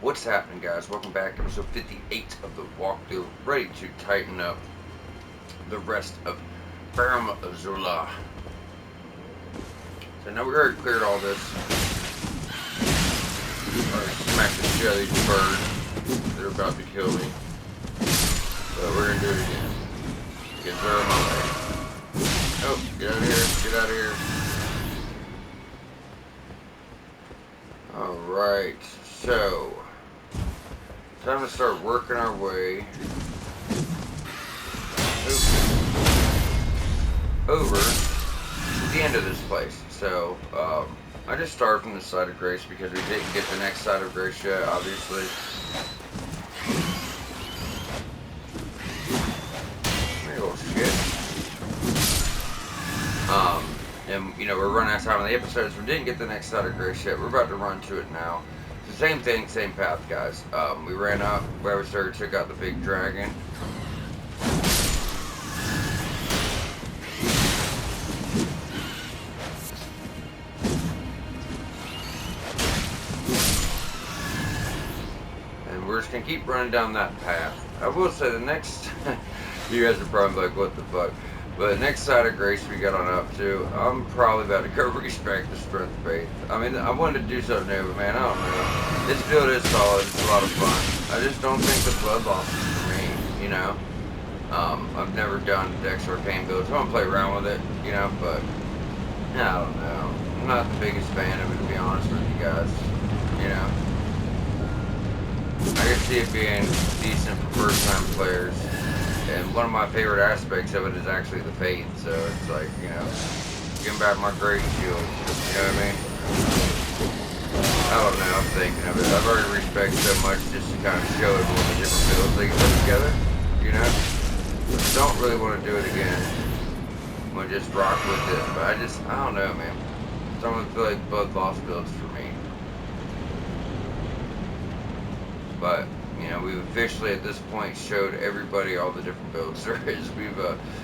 What's happening, guys? Welcome back to episode 58 of the walkthrough, ready to tighten up the rest of Farum Azula. So now we already cleared all this. Already smacked the shit out of these birds. They're about to kill me. But we're gonna do it again. Get through my way. Oh, get out of here, get out of here. Alright, so time to start working our way over to the end of this place. So, I just started from the side of grace because we didn't get the next side of grace yet, obviously. Oh shit. And you know, we're running out of time on the episodes. We didn't get the next side of grace yet. We're about to run to it now. It's the same thing, same path, guys. We ran up where we started, took out the big dragon. And we're just gonna keep running down that path. I will say the next, you guys are probably like, what the fuck? But next side of grace we got on up to, I'm probably about to go respect the strength faith. I mean, I wanted to do something new, but man, I don't know. This build is solid, it's a lot of fun. I just don't think the blood loss is for me, you know. I've never done Dex or Pain builds. I want to play around with it, you know, but I don't know. I'm not the biggest fan of it, to be honest with you guys, you know. I can see it being decent for first-time players. And one of my favorite aspects of it is actually the faith, so it's like, you know, getting back my great shield, you know what I mean? I don't know, I'm thinking of it. I've already respected so much just to kind of show everyone the different builds they can put together, you know? Don't really want to do it again. I'm going to just rock with it, but I don't know, man. Some of them feel like blood loss builds for me. But you know, we've officially at this point showed everybody all the different builds there is.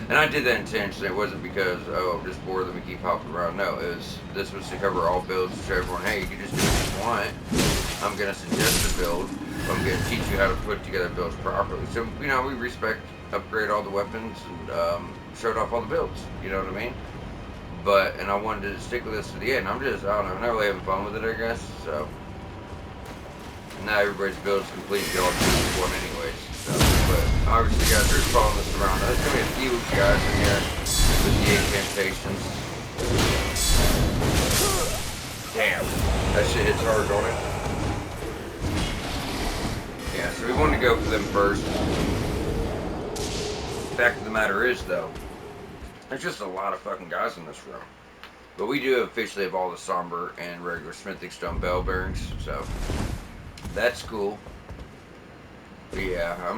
And I did that intentionally. It wasn't because, oh, I'm just bored, let me keep hopping around. No, this was to cover all builds to show everyone, hey, you can just do what you want. I'm going to suggest a build. I'm going to teach you how to put together builds properly. So, you know, we upgrade all the weapons, and showed off all the builds. You know what I mean? And I wanted to stick with this to the end. I don't know, I'm not really having fun with it, I guess, so. Now everybody's build is complete and all choose one anyways. So, but obviously guys, there's following this around. There's gonna be a few guys in here with the incantations. Damn. That shit hits hard, don't it? Yeah, so we wanted to go for them first. Fact of the matter is though, there's just a lot of fucking guys in this room. But we do officially have all the somber and regular smithing stone bell bearings, so that's cool. But yeah, I've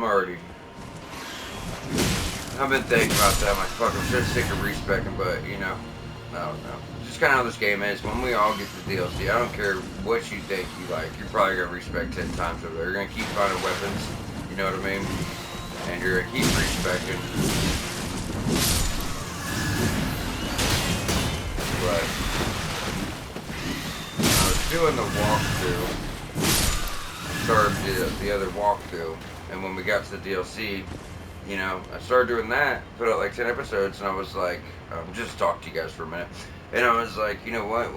been thinking about that. I'm like, fuck, I'm just sick of respecting, but you know, I don't know. It's just kind of how this game is. When we all get the DLC, I don't care what you think you like. You're probably gonna respect 10 times over there. You're gonna keep finding weapons. You know what I mean? And you're gonna keep respecting. But I was doing the walkthrough. Started the other walkthrough, and when we got to the DLC, you know, I started doing that, put out like 10 episodes, and I was like, just talk to you guys for a minute, and I was like, you know what,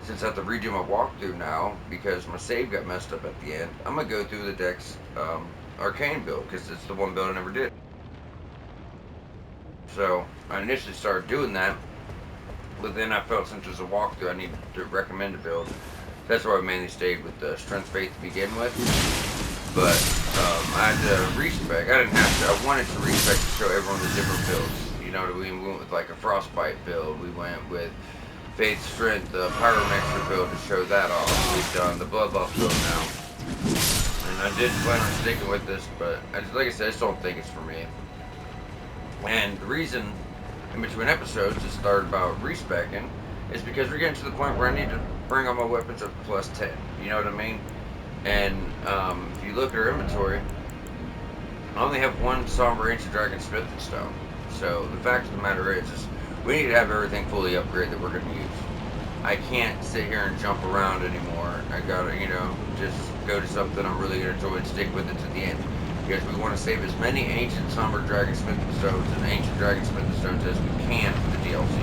since I have to redo my walkthrough now, because my save got messed up at the end, I'm going to go through the Dex Arcane build, because it's the one build I never did. So, I initially started doing that, but then I felt since it was a walkthrough, I needed to recommend a build. That's why I mainly stayed with the Strength Faith to begin with. But I had to respec. I didn't have to. I wanted to respec to show everyone the different builds. You know what I mean? We went with like a Frostbite build. We went with Faith Strength, the Pyromexer build to show that off. We've done the Bloodloss build now. And I did plan on sticking with this, but like I said, I just don't think it's for me. And the reason in between episodes to start about respecing is because we're getting to the point where I need to bring all my weapons up to plus 10. You know what I mean? And if you look at our inventory, I only have one Somber Ancient Dragon Smithing Stone. So the fact of the matter is we need to have everything fully upgraded that we're going to use. I can't sit here and jump around anymore. I gotta, just go to something I'm really gonna enjoy and stick with it to the end. Because we want to save as many ancient Somber Dragon Smithing Stones and ancient Dragon Smithing Stones as we can for the DLC.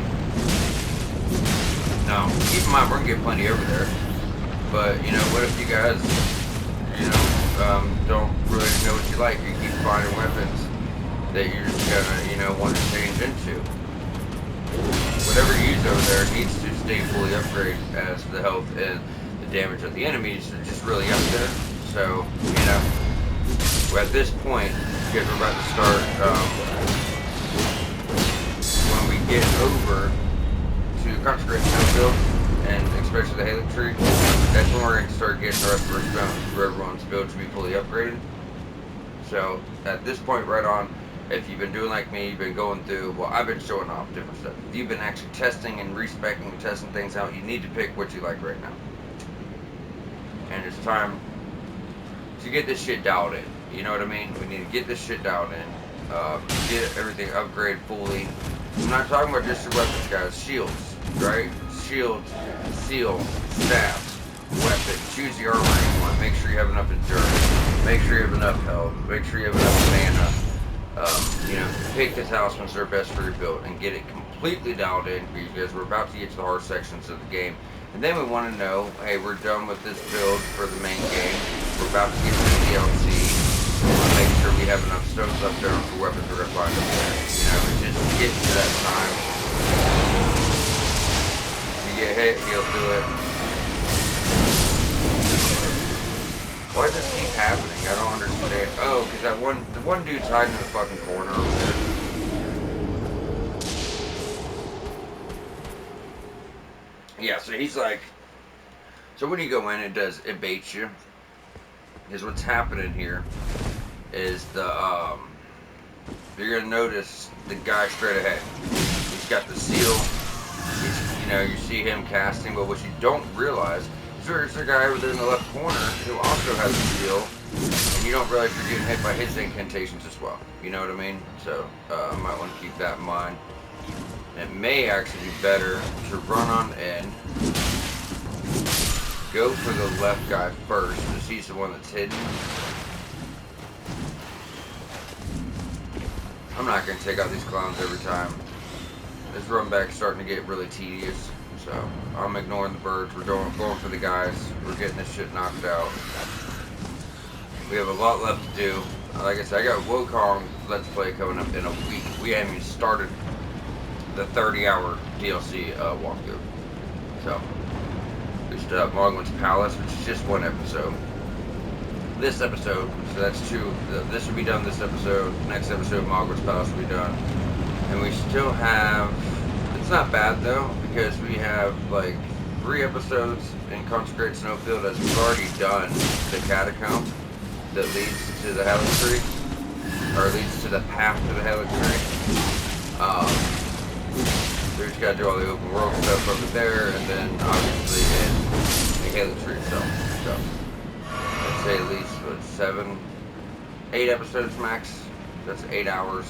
Now, keep in mind, we're gonna get plenty over there. But, what if you guys, don't really know what you like? You keep finding weapons that you're just gonna, want to change into. Whatever you use over there needs to stay fully upgraded, as the health and the damage of the enemies are just really up there. So, at this point, because we're about to start, when we get over to Consecrated Snowfield, and especially the Halo Tree, that's when we're going to start getting our first bounce for everyone's build to be fully upgraded. So, at this point right on, if you've been doing like me, you've been going through, well, I've been showing off different stuff. If you've been actually testing and respecing and testing things out, you need to pick what you like right now. And it's time to get this shit dialed in. You know what I mean? We need to get this shit dialed in. Get everything upgraded fully. I'm not talking about just your weapons, guys. Shields, right? Shields, seal, staffs, weapons. Choose the armor you want. Make sure you have enough endurance. Make sure you have enough health. Make sure you have enough mana. Pick the talismans that are best for your build and get it completely dialed in, because we're about to get to the hard sections of the game. And then we want to know, hey, we're done with this build for the main game. We're about to get to the DLC. We want to make sure we have enough stones up there for weapons we're going to find up there. Just get to that time. You get hit, heal through it. Why does this keep happening? I don't understand. Oh, because the one dude's hiding in the fucking corner over there. Yeah, so he's like, so when you go in, it baits you. Because what's happening here is you're gonna notice the guy straight ahead. He's got the seal. You see him casting, but what you don't realize is there's a guy over there in the left corner who also has a seal, and you don't realize you're getting hit by his incantations as well. You know what I mean? So I might want to keep that in mind. It may actually be better to run on in, go for the left guy first, because he's the one that's hidden. I'm not going to take out these clowns every time. This run back's starting to get really tedious, so I'm ignoring the birds. We're going for the guys. We're getting this shit knocked out. We have a lot left to do. Like I said, I got Wukong Let's Play coming up in a week. We haven't even started the 30-hour DLC walkthrough. So, we still have Mogwin's Palace, which is just one episode. This episode, so that's two. This will be done this episode. Next episode, Mogwin's Palace will be done. And we still have, it's not bad though, because we have like 3 episodes in Consecrated Snowfield, as we've already done the catacomb that leads to the Helix Tree, or leads to the path to the Helix Tree. So we just gotta do all the open world stuff over there, and then obviously in the Helix Tree itself. So I'd say at least 8 episodes max. That's 8 hours.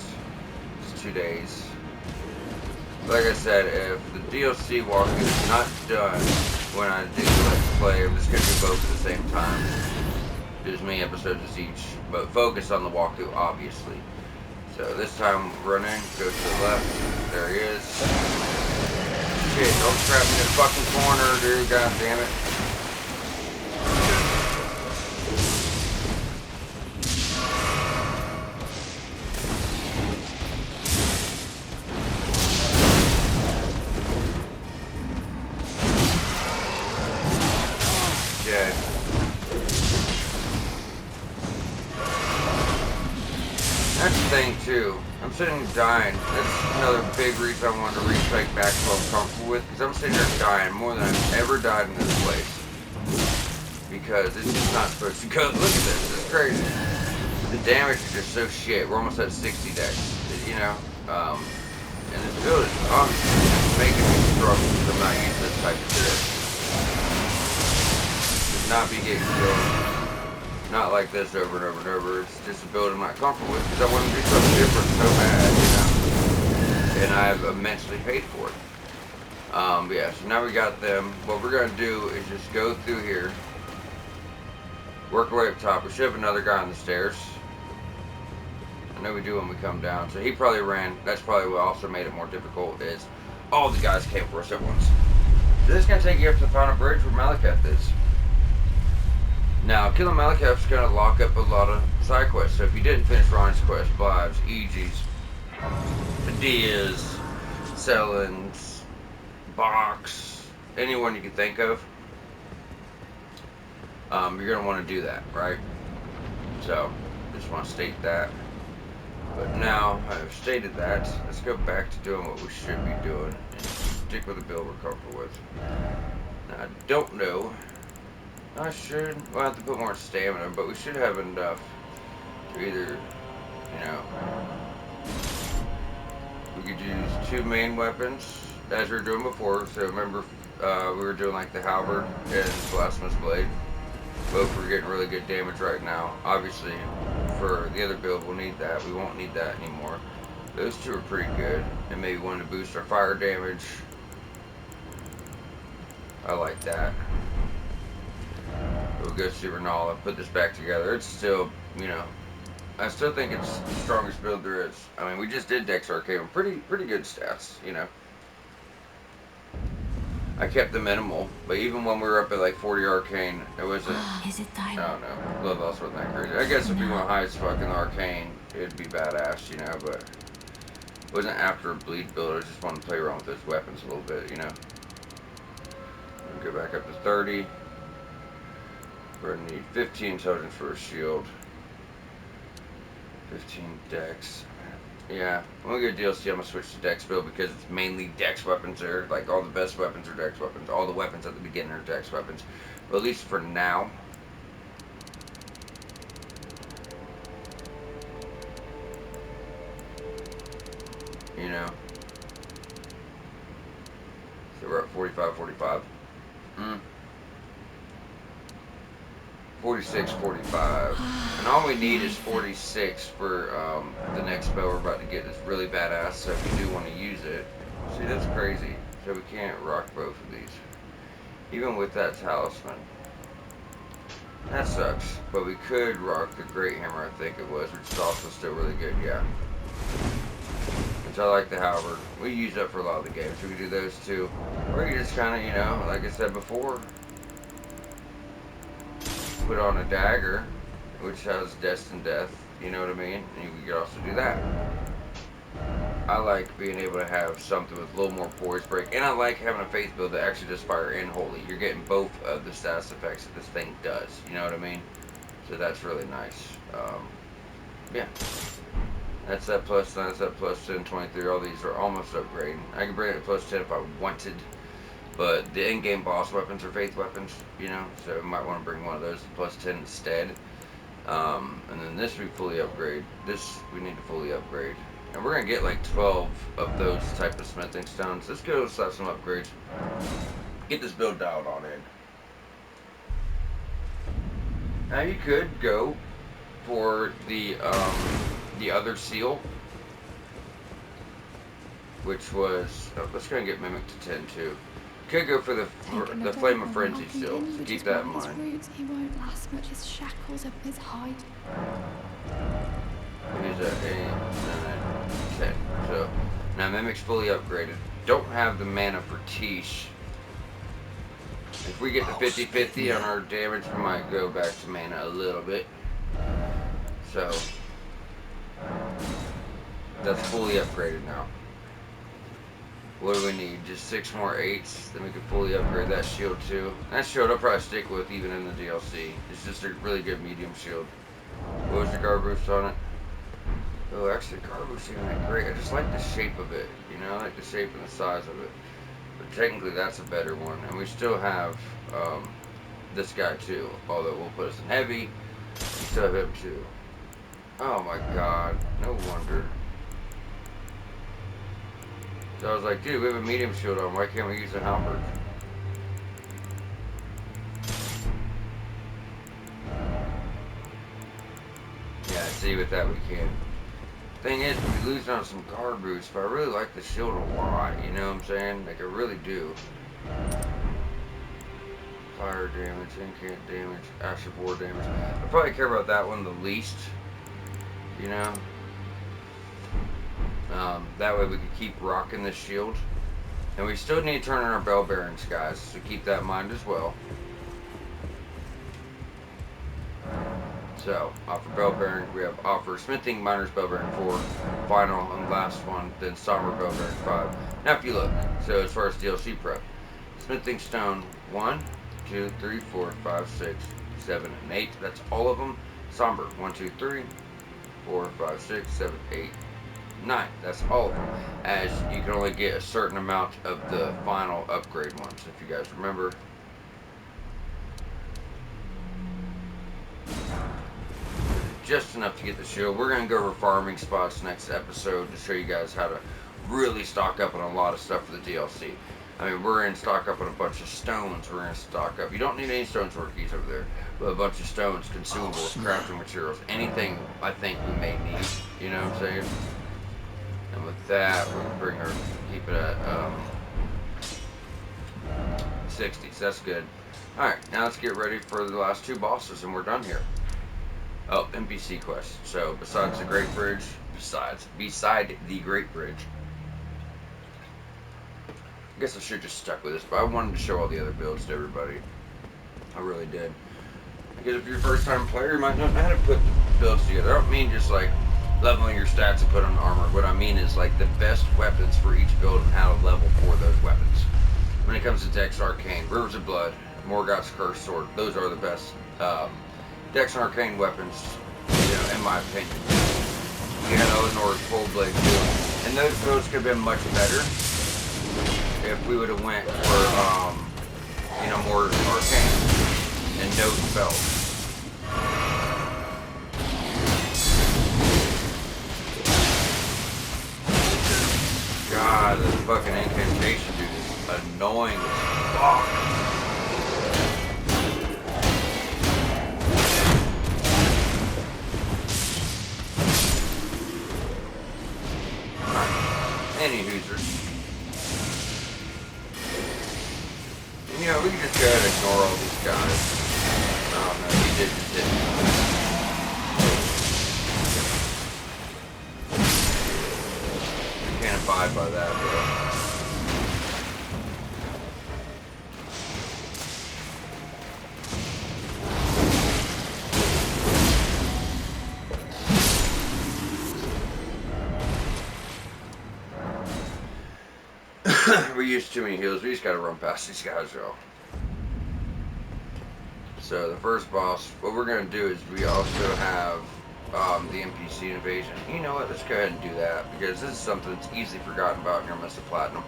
2 days. Like I said, if the DLC walkthrough is not done when I do the Let's Play, I'm just going to do both at the same time. Do as many episodes as each, but focus on the walkthrough, obviously. So this time, run in, go to the left. There he is. Shit, don't trap me in the fucking corner, dude. God damn it. That's the thing too. I'm sitting here dying. That's another big reason I wanted to retake back to what I'm comfortable with. Because I'm sitting here dying more than I've ever died in this place. Because it's just not supposed to go. Look at this. This is crazy. The damage is just so shit. We're almost at 60 dex. And this build is honestly making me struggle because I'm not used to this type of shit. Should not be getting killed. Not like this over and over and over. It's just a build I'm not comfortable with because I want to do something different so bad, And I've immensely paid for it. But yeah, so now we got them. What we're gonna do is just go through here, work our way up top. We should have another guy on the stairs. I know we do when we come down. So he probably ran. That's probably what also made it more difficult is all the guys came for us at once. So this is going to take you up to the final bridge where Maliketh is. Now, killing Maliketh is going to lock up a lot of side quests. So if you didn't finish Ron's quest, Blives, EG's, Diaz, Sellins, Box, anyone you can think of, you're going to want to do that, right? So, just want to state that. But now I've stated that, let's go back to doing what we should be doing and stick with the build we're comfortable with. Now I don't know. We'll have to put more stamina, but we should have enough to either, you know, we could use 2 main weapons as we were doing before. So remember, we were doing like the halberd and blasphemous blade. Both were getting really good damage right now. Obviously, for the other build, we'll need that. We won't need that anymore. Those 2 are pretty good. And maybe one to boost our fire damage. I like that. We'll go see Renala, put this back together. It's still, you know, I still think it's the strongest build there is. I mean, we just did Dex Arcane. Pretty good stats, you know. I kept the minimal, but even when we were up at like 40 arcane, it wasn't. Is it time? I don't know. Bloodloss wasn't that crazy. I guess if we went high as fucking arcane, it'd be badass, you know. But it wasn't after a bleed build. I just wanted to play around with those weapons a little bit, you know. We'll go back up to 30. We're gonna need 15 intelligence for a shield. 15 dex. Yeah, when we get DLC, I'm gonna switch to Dex build because it's mainly Dex weapons there. Like all the best weapons are Dex weapons. All the weapons at the beginning are Dex weapons. But at least for now. You know. So we're at 45, 45. 46, 45. And all we need is 46 for the next spell we're about to get. It's really badass, so if you do want to use it. See, that's crazy. So we can't rock both of these. Even with that talisman. That sucks. But we could rock the Great Hammer, I think it was, which is also still really good, yeah. Which I like the halberd. We use that for a lot of the games. So we can do those too. Or you just kind of, you know, like I said before, put on a dagger, which has destined death, you know what I mean? And we could also do that. I like being able to have something with a little more poise break, and I like having a faith build that actually does fire and holy. You're getting both of the status effects that this thing does, you know what I mean? So that's really nice. Yeah. That's that plus 9, that's that plus 10, 23. All these are almost upgrading. I can bring it to plus 10 if I wanted. But the in-game boss weapons are faith weapons, you know, so I might want to bring one of those to plus 10 instead. And then this we fully upgrade. This we need to fully upgrade. And we're going to get like 12 of those type of smithing stones. Let's go slap some upgrades. Get this build dialed on in. Now you could go for the other seal, which was, let's go and get Mimic to 10 too. Could go for the Flame of Frenzy still. Keep that in mind. He won't last much. His shackles up his hide. He's at 8, 9, 10. So now Mimic's fully upgraded. Don't have the mana for Tish. If we get to 50-50 on our damage, we might go back to mana a little bit. So that's fully upgraded now. What do we need? Just 6 more 8s, then we can fully upgrade that shield too. That shield I'll probably stick with even in the DLC. It's just a really good medium shield. What was the guard boost on it? Oh, actually the guard boost isn't that great. I just like the shape of it, you know, I like the shape and the size of it. But technically that's a better one. And we still have this guy too, although we'll put us in heavy. We still have him too. Oh my god, no wonder. So I was like, dude, we have a medium shield on, why can't we use a halberd? Yeah, see, with that we can. Thing is, we lose on some guard boots, but I really like the shield a lot, you know what I'm saying? Like, I really do. Fire damage, incant damage, ash of war damage. I probably care about that one the least, you know? That way we can keep rocking the shield. And we still need to turn on our bell bearings, guys, so keep that in mind as well. So, offer bell bearing, we have offer smithing, miner's bell bearing 4, final and last one, then somber bell bearing 5. Now if you look, so as far as DLC prep, smithing stone 1, 2, 3, 4, 5, 6, 7, and 8. That's all of them. Somber 1, 2, 3, 4, 5, 6, 7, 8, 9. That's all of them. As you can only get a certain amount of the final upgrade ones, if you guys remember. Just enough to get the shield. We're going to go over farming spots next episode to show you guys how to really stock up on a lot of stuff for the DLC. I mean, we're going to stock up on a bunch of stones. We're going to stock up. You don't need any stone sword keys over there, but a bunch of stones, consumables, crafting materials, anything I think we may need. You know what I'm saying? And with that, we're going to bring her, keep it at 60. So that's good. Alright, now let's get ready for the last 2 bosses, and we're done here. Oh, NPC quest. So, beside the Great Bridge, beside the Great Bridge. I guess I should have just stuck with this, but I wanted to show all the other builds to everybody. I really did. Because if you're a first time player, you might not know how to put the builds together. I don't mean just like leveling your stats and put on armor. What I mean is like the best weapons for each build and how to level for those weapons. When it comes to Dex Arcane, Rivers of Blood, Morgoth's Cursed Sword, those are the best Dex and Arcane weapons, you know, in my opinion. You had Eleanor's Cold Blade too. And those builds could have been much better if we would have went for, you know, more Arcane and no spells. God, this fucking incantation dude is annoying as fuck. Any hoosers. You know, we can just go ahead and ignore all these guys. Oh no, he did just hit me. I can't abide by that, bro. We used too many heals. We just gotta run past these guys, y'all. So the first boss, what we're gonna do is we also have the NPC invasion. You know what? Let's go ahead and do that because this is something that's easily forgotten about in your Mess of Platinum.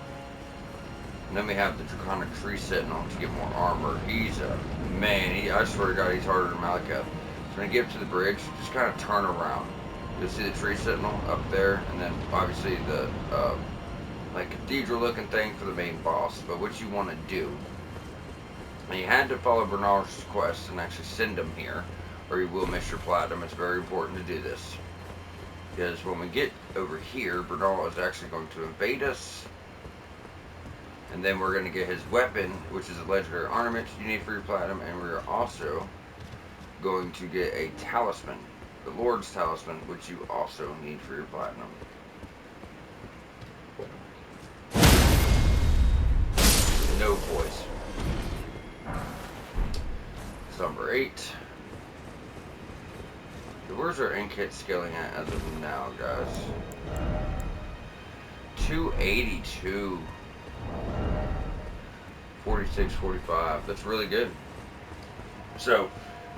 And then we have the Draconic Tree Sentinel to get more armor. He's a man. I swear to God, he's harder than maliketh. So when you get up to the bridge, just kind of turn around. You'll see the Tree Sentinel up there, and then obviously the like cathedral looking thing for the main boss. But what you want to do, and you had to follow Bernard's quest and actually send him here, or you will miss your platinum. It's very important to do this, because when we get over here, Bernard is actually going to invade us, and then we're going to get his weapon, which is a legendary ornament you need for your platinum, and we're also going to get a talisman, the Lord's Talisman, which you also need for your platinum. No voice. Number 8. So where's our ink scaling at as of now, guys? 282. 46, 45. That's really good. So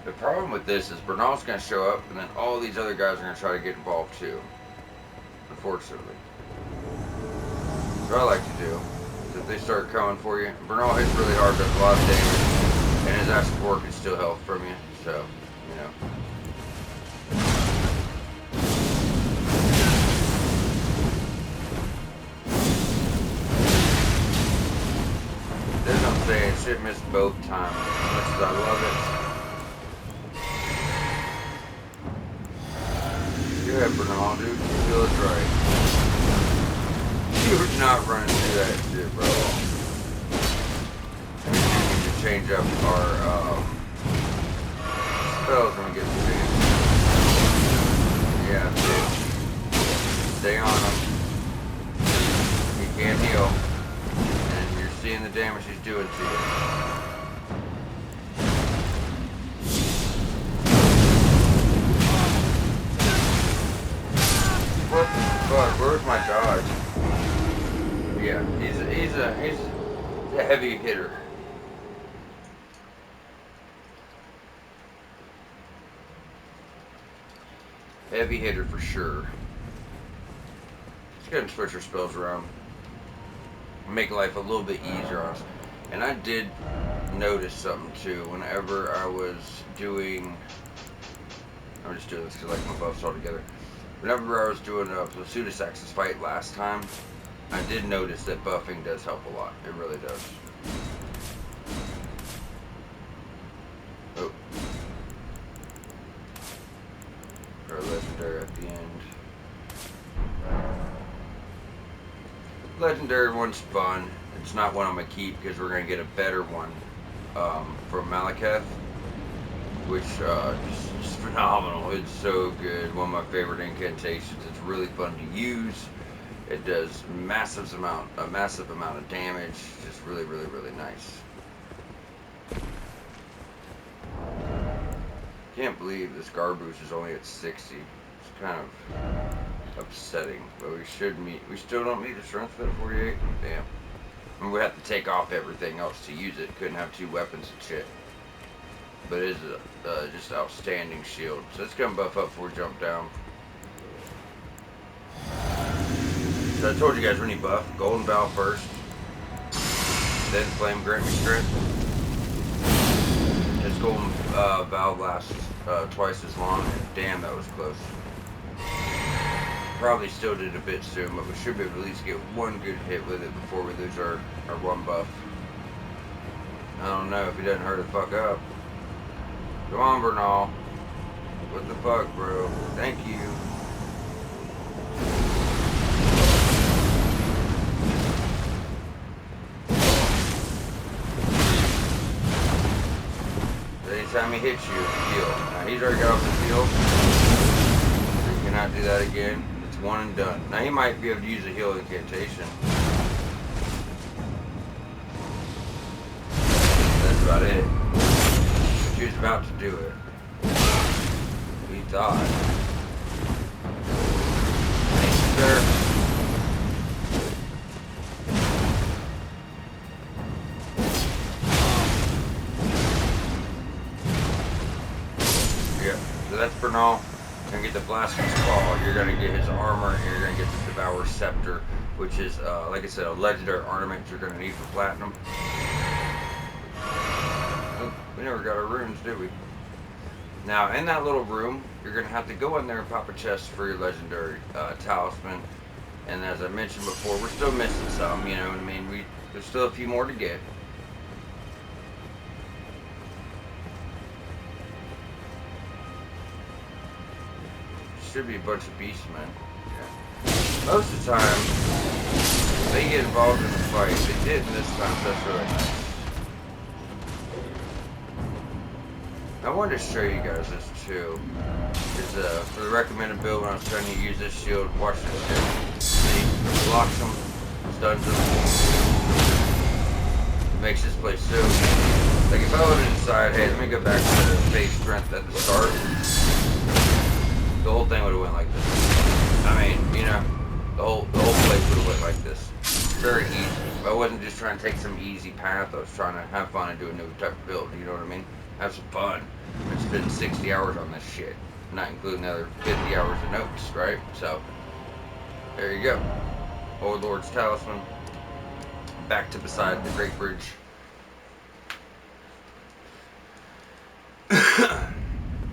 the problem with this is Bernal's going to show up, and then all these other guys are going to try to get involved too. Unfortunately. What I like to do is if they start coming for you, Bernal hits really hard, does a lot of damage, and his Ash of War can steal health from you. So, you know. That's what I'm saying. Shit missed both times. As much as I love it. Go ahead, Bernal, dude. You feel it's right. You're not running through that shit, bro. We need to change up our spells when we get to it. Yeah, dude. Stay on him. He can't heal. And you're seeing the damage he's doing to you. What the fuck? Where's my dodge? Yeah, he's a heavy hitter. Heavy hitter for sure. Let's go ahead and switch our spells around. Make life a little bit easier on us. And I did notice something too. Whenever I was doing, I'm just doing this because I like my buffs all together. Whenever I was doing Pseudosax's fight last time, I did notice that buffing does help a lot. It really does. Oh. Our legendary at the end. Legendary one's fun. It's not one I'm going to keep because we're going to get a better one from maliketh, which is phenomenal. It's so good. One of my favorite incantations. It's really fun to use. It does a massive amount of damage. Just really, really, really nice. Can't believe this Garboosh is only at 60. It's kind of upsetting, but we still don't meet the strength at 48. Damn. And we have to take off everything else to use it. Couldn't have two weapons and shit. But it is a just outstanding shield. So it's gonna buff up before we jump down. So I told you guys when you buff, Golden Bow first, then Flame Grant Me Strength. His Golden Bow lasts twice as long. Damn, that was close. Probably still did a bit soon, but we should be able to at least get one good hit with it before we lose our one buff. I don't know if he doesn't hurry the fuck up. Come on, Bernal. What the fuck, bro? Thank you. Anytime he hits you, heal. Now he's already got off the field. So you cannot do that again. It's one and done. Now he might be able to use a heal incantation. That's about it. But she was about to do it. We thought. Thank you, sir. So that's Bernal. You're gonna get the Blasphemous Claw, you're gonna get his armor, and you're gonna get the Devourer's Scepter, which is, like I said, a legendary ornament you're gonna need for platinum. Oh, we never got our runes, did we? Now, in that little room, you're gonna have to go in there and pop a chest for your legendary talisman. And as I mentioned before, we're still missing some, you know what I mean? There's still a few more to get. Should be a bunch of beastmen. Yeah. Most of the time, they get involved in the fight. They didn't this time, so that's really nice. I wanted to show you guys this too. Because for the recommended build, when I was trying to use this shield, watch this shit. See, blocks them, stuns them. It makes this place so easy. Like if I would have decided, hey, let me go back to the base strength at the start. The whole thing would have went like this. I mean, you know, the whole place would have went like this. Very easy. I wasn't just trying to take some easy path. I was trying to have fun and do a new type of build. You know what I mean? Have some fun. And spend 60 hours on this shit, not including the other 50 hours of notes, right? So there you go. Old Lord's Talisman. Back to beside the Great Bridge.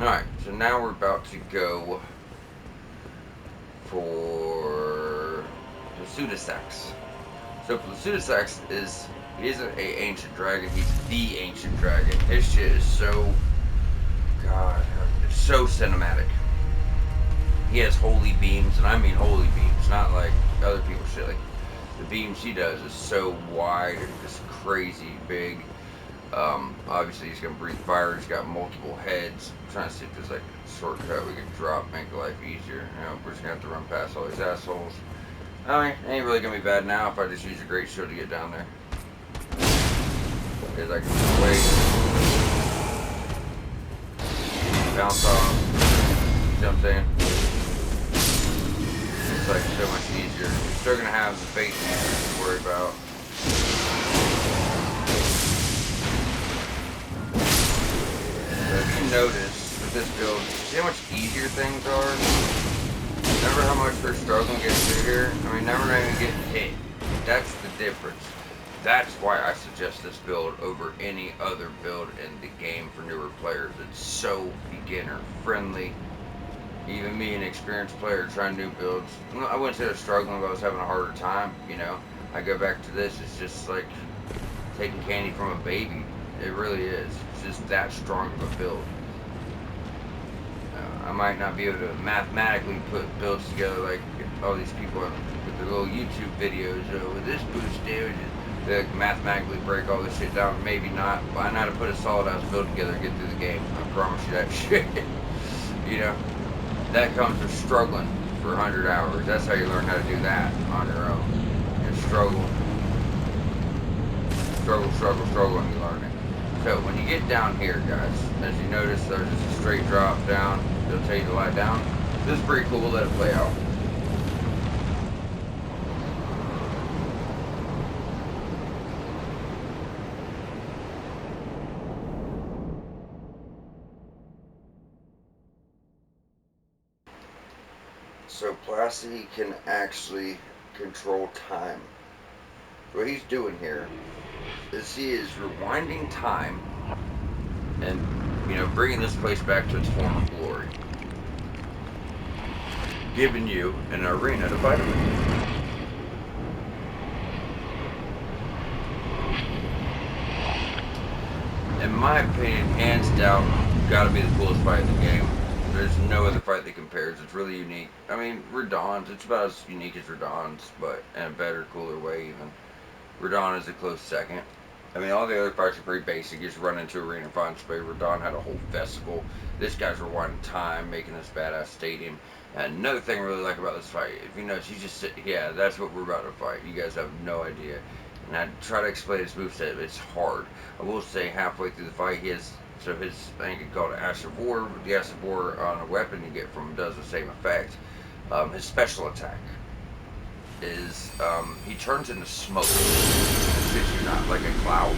Alright, so now we're about to go for the Pseudosax. So Pseudosax he isn't an ancient dragon, he's the ancient dragon. His shit is so, God, it's so cinematic. He has holy beams, and I mean holy beams, not like other people's shit. Like the beams he does is so wide and just crazy big. Obviously he's gonna breathe fire. He's got multiple heads. I'm trying to see if there's like a shortcut we could drop, make life easier. You know, we're just gonna have to run past all these assholes. I mean, it ain't really gonna be bad now if I just use a great shield to get down there. Because I can just wait, bounce off. You know what I'm saying? It's like so much easier. You're still gonna have the face to worry about. So if you notice with this build, see how much easier things are? Remember how much we're struggling to get through here? I mean, never even getting hit. That's the difference. That's why I suggest this build over any other build in the game for newer players. It's so beginner friendly. Even me, an experienced player trying new builds, I wouldn't say I was struggling, but I was having a harder time, you know. I go back to this, it's just like taking candy from a baby. It really is. It's just that strong of a build. I might not be able to mathematically put builds together like all these people with their little YouTube videos. With this boost damage, they mathematically break all this shit down. Maybe not, but I know how to put a solid ass build together and get through the game. I promise you that shit. You know, that comes with struggling for 100 hours. That's how you learn how to do that on your own. And struggle, and you learn it. So when you get down here, guys, as you notice, there's just a straight drop down. They'll tell you to lie down. This is pretty cool. Let it play out. So Plasty can actually control time. What he's doing here is he is rewinding time and, you know, bringing this place back to its former glory, giving you an arena to fight in. In my opinion, hands down, gotta be the coolest fight in the game. There's no other fight that compares. It's really unique. I mean, Radahn's, it's about as unique as Radahn's, but in a better, cooler way even. Radahn is a close second. I mean, all the other fights are pretty basic. You just run into arena and find spray. Radahn had a whole festival. This guy's rewinding time, making this badass stadium. And another thing I really like about this fight, if you notice, he's just sitting, yeah, that's what we're about to fight. You guys have no idea. And I try to explain his moveset, but it's hard. I will say halfway through the fight, he has, so his, I think it's called Ash of War. The Ash of War on a weapon you get from him does the same effect. His special attack is, he turns into smoke. Shit you not, like a cloud.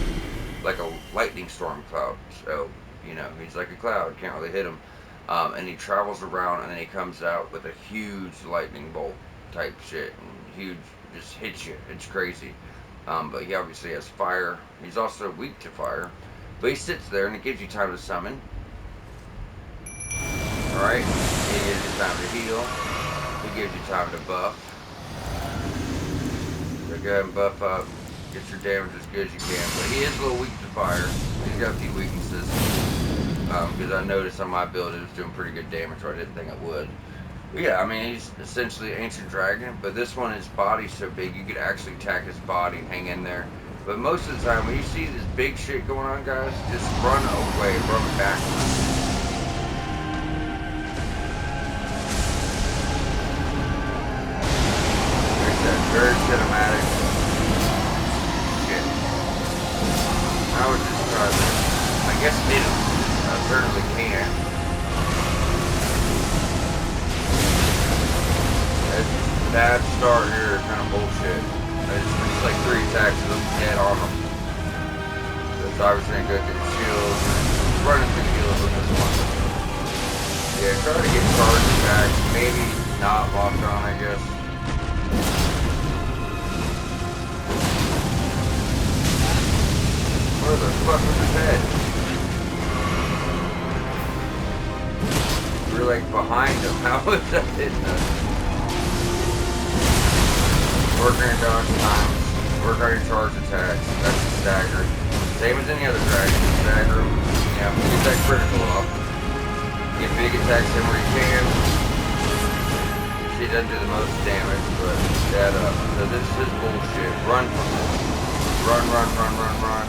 Like a lightning storm cloud. So, you know, he's like a cloud, can't really hit him. And he travels around and then he comes out with a huge lightning bolt type shit. And huge, just hits you. It's crazy. But he obviously has fire. He's also weak to fire. But he sits there and it gives you time to summon. Alright? He gives you time to heal. He gives you time to buff. So go ahead and buff up. Get your damage as good as you can. But he is a little weak to fire. He's got a few weaknesses. Because I noticed on my build it was doing pretty good damage where I didn't think it would. But yeah, I mean, he's essentially Ancient Dragon. But this one, his body's so big, you could actually attack his body and hang in there. But most of the time, when you see this big shit going on, guys, just run away, run backwards. Like that, very cinematic. Shit. I would just try this. I guess hit him. I certainly can. Bad start here, kind of bullshit. It's like 3 attacks of them dead on them. So it's obviously gonna go through the shield. Running through the shield with this one. Yeah, try to get charged attacks. Maybe not locked on, I guess. Where the fuck was his head? We're like behind him. How was that hitting us? Work on your dodge times, work on your charge attacks, that's the stagger. Same as any other dragon, stagger them, you know, get that critical off. Get big attacks in where you can. obviously it doesn't do the most damage, but that so this is bullshit. Run from this. Run, run, run, run, run.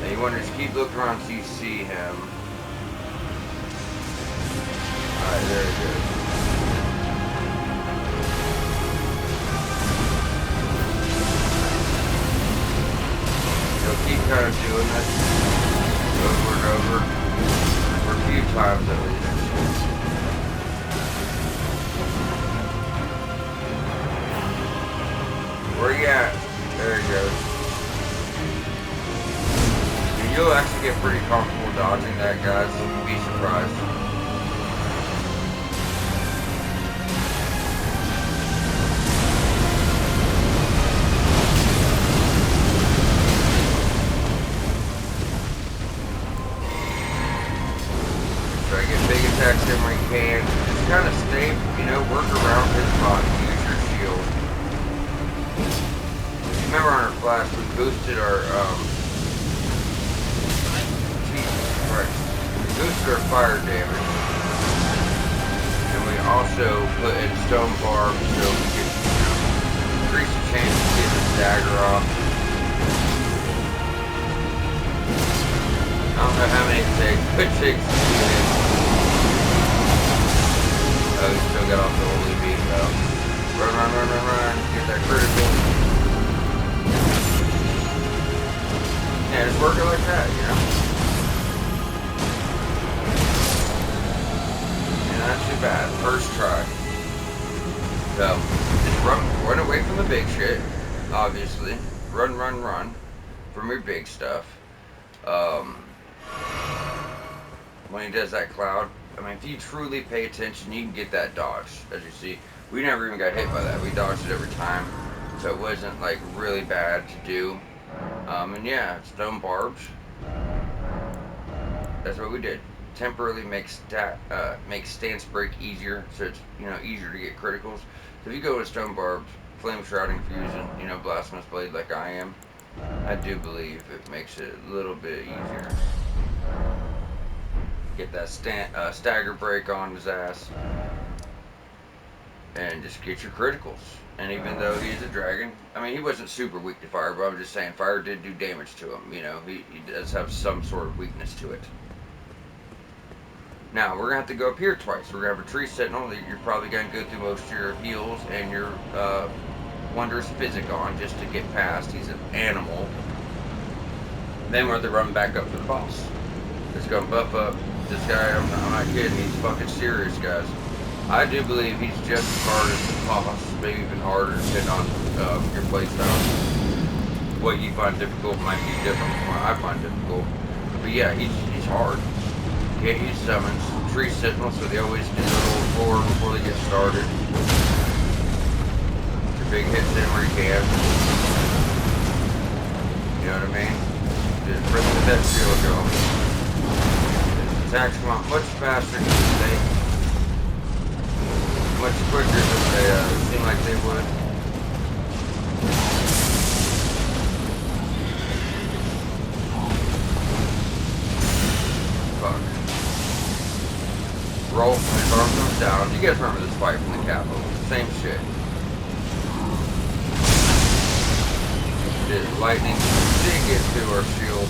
And you want to just keep looking around so you see him. Alright, there he goes. He'll keep kind of doing this over and over for a few times at least. Where you at? There he goes. And you'll actually get pretty comfortable dodging that, guys. You'd be surprised. Try to get big attacks in where you can. Just kind of stay, work around his body. Use your shield. Remember on our flash, we boosted our, Jesus Christ. We boosted our fire damage. And we also put in stone barbs so we could increase the chance of getting the stagger off. I don't know how many it takes, but it takes to get in. Oh, he still got off the holy beam though. Run, run, run, run, run. Get that critical. Yeah, just work it like that, And not too bad. First try. So, just run away from the big shit, obviously. Run, run, run from your big stuff. When he does that cloud, I mean, if you truly pay attention, you can get that dodge. As you see, we never even got hit by that. We dodged it every time, so it wasn't like really bad to do. And yeah, stone barbs. That's what we did. Temporarily makes stance break easier, so it's easier to get criticals. So if you go with stone barbs, flame shrouding fusion, blasphemous blade like I am, I do believe it makes it a little bit easier. Get that stagger break on his ass, and just get your criticals. And even though he's a dragon, I mean, he wasn't super weak to fire, but I'm just saying fire did do damage to him. He does have some sort of weakness to it. Now, we're going to have to go up here twice. We're going to have a tree sentinel that you're probably going to go through most of your heals and your wondrous physic on just to get past. He's an animal. Then we're going to run back up to the boss. It's going to buff up this guy. I'm not kidding. He's fucking serious, guys. I do believe he's just as hard as the boss, maybe even harder, depending on your playstyle. What you find difficult might be different from what I find difficult. But yeah, he's hard. Can't use summons. Tree sentinel, so they always do a little floor before they get started. Your big hits in where you can. You know what I mean? Just rip that shield going. Attacks come out much faster than they. Much quicker than they seem like they would. Fuck. Roll when his arm comes down. You guys remember this fight from the capital. Same shit. Did lightning did get through our shield.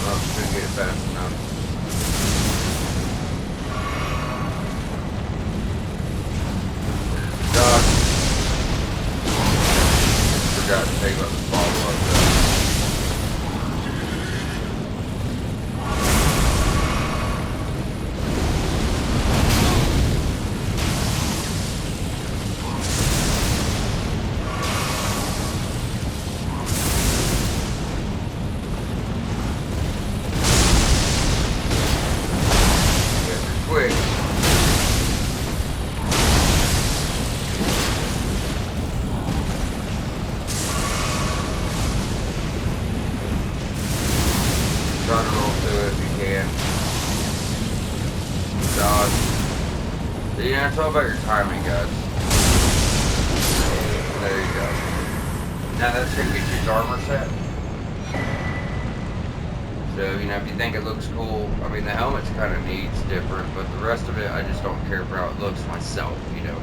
Oh, couldn't get it fast enough. Forgot to take up the follow-up though. Quick. Try to roll through it if you can. Dodge. So, it's all about your timing, guys. There you go. Now that's gonna get you his armor set. So, you know, if you think it looks cool, I mean, the helmet's kind of neat, it's different, but the rest of it, I just don't care for how it looks myself, you know.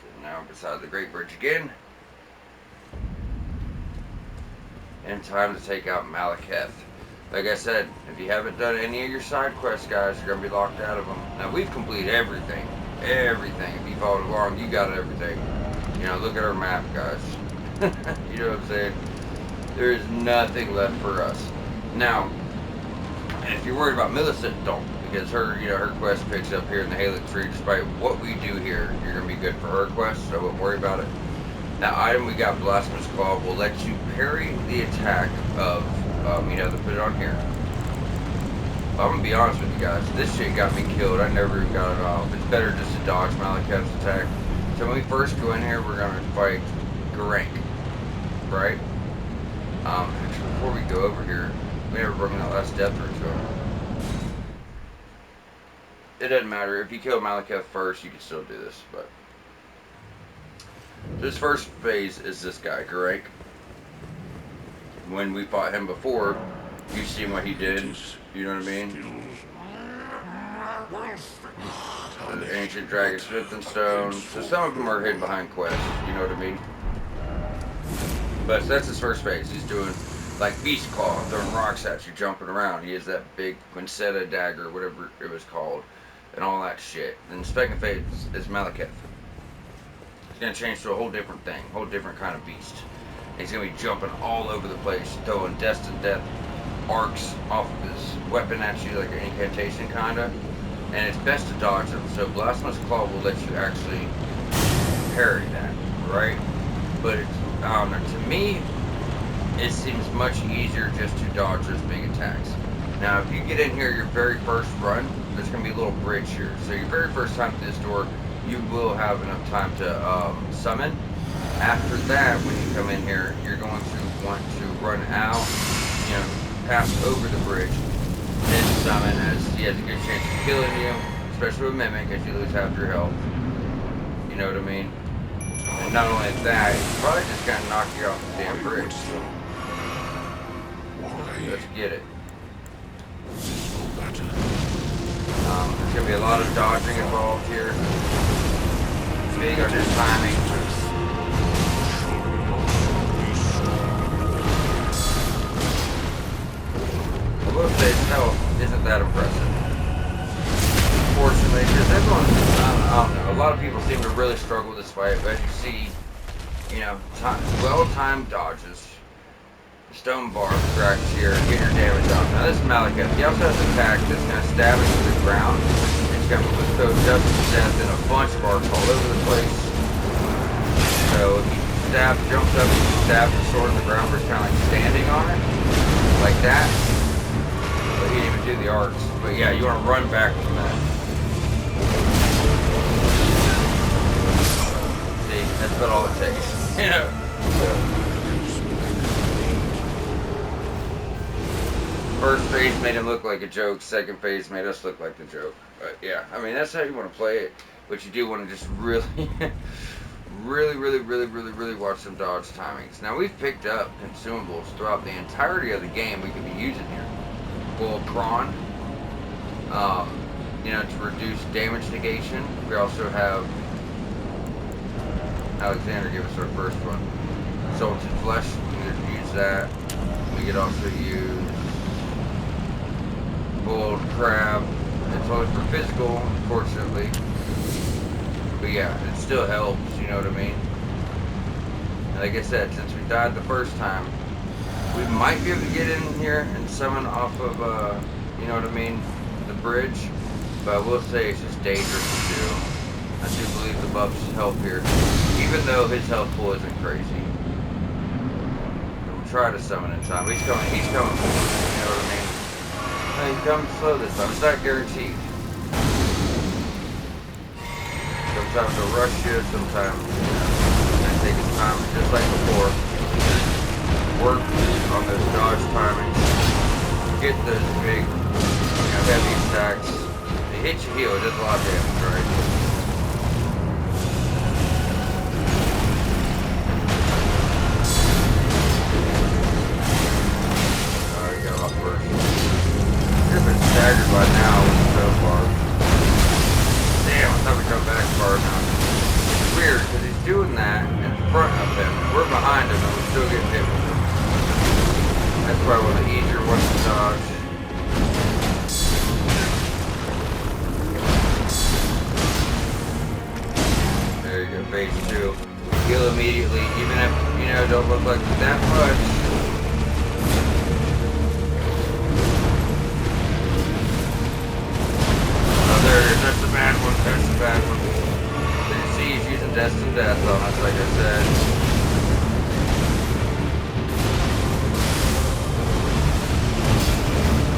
So now beside the Great Bridge again. And time to take out Maliketh. Like I said, if you haven't done any of your side quests, guys, you're going to be locked out of them. Now, we've completed everything. Everything. If you followed along, you got everything. You know, look at our map, guys. You know what I'm saying? There is nothing left for us. Now, and if you're worried about Millicent, don't. Because her, you know, her quest picks up here in the Halix tree. Despite what we do here, you're going to be good for her quest, so I wouldn't worry about it. That item we got, Blasphemous Claw, will let you parry the attack of, you know, to put it on here. But I'm going to be honest with you guys. This shit got me killed. I never even got it off. It's better just to dodge Maliketh's attack. So when we first go in here, we're going to fight Garank. Right? Actually, before we go over here, we never broken that last death route to him. It doesn't matter. If you kill Maliketh first, you can still do this, but... This first phase is this guy, Garank. When we fought him before, you've seen what he did. You know what I mean? The ancient dragon smith and stone. So some of them are hidden behind quests. You know what I mean? But that's his first phase. He's doing like beast claw, throwing rocks at you, jumping around. He has that big Quincetta dagger, whatever it was called, and all that shit. And the second phase is Maliketh. He's going to change to a whole different thing, whole different kind of beast. And he's going to be jumping all over the place, throwing destined death arcs off of his weapon at you, like an incantation kind of. And it's best to dodge them. So Blasphemous Claw will let you actually parry that, right? But it's, to me, it seems much easier just to dodge those big attacks. Now, if you get in here your very first run, there's going to be a little bridge here. So your very first time to this door, you will have enough time to summon. After that, when you come in here, you're going to want to run out, you know, pass over the bridge, then summon, as he has a good chance of killing you, especially with Mimic, as you lose half your health. You know what I mean? And not only that, he's probably just going to knock you off the damn bridge. Let's get it. There's going to be a lot of dodging involved here. Big on his timing. I will say his health isn't that impressive. Unfortunately, because everyone, I don't know, a lot of people seem to really struggle with this fight, but as you see, you know, well-timed dodges. Stone bar cracks here, get your damage off. Now this is Maliketh. He also has an attack that's going to stab into the ground. It's going to throw dust to death and a bunch of arcs all over the place. So if he jumps up and stabs the sword in the ground, where it's kind of like standing on it, like that. But he didn't even do the arcs. But yeah, you want to run back from that. See, that's about all it takes. You know? First phase made him look like a joke. Second phase made us look like the joke. But yeah, I mean, that's how you want to play it. But you do want to just really, really watch some dodge timings. Now, we've picked up consumables throughout the entirety of the game we could be using here. Gold prawn, you know, to reduce damage negation. We also have Alexander give us our first one. Salted flesh, we could use that. We could also use boiled crab. It's only for physical, unfortunately. But yeah, it still helps, you know what I mean? And like I said, since we died the first time, we might be able to get in here and summon off of, you know what I mean, the bridge. But I will say it's just dangerous to do. I do believe the buffs help here, even though his health pool isn't crazy. We'll try to summon in time. He's coming forward, you know what I mean? He comes slow this time. It's not guaranteed. Sometimes he'll rush you, sometimes he'll take his time, just like before. Work on those dodge timings. Get those big, you know, heavy attacks. It hits your heel, it does a lot of damage, right? staggered by now so far. Damn, I thought we'd come back far enough. It's weird because he's doing that in front of him. We're behind him and we're still getting hit with him. That's probably one of the easier ones to dodge. There you go, phase 2. Heal immediately, even if, you know, don't look like that much. Oh, there it is. That's the bad one. That's the bad one. So you see he's using Destined Death on us, like I said.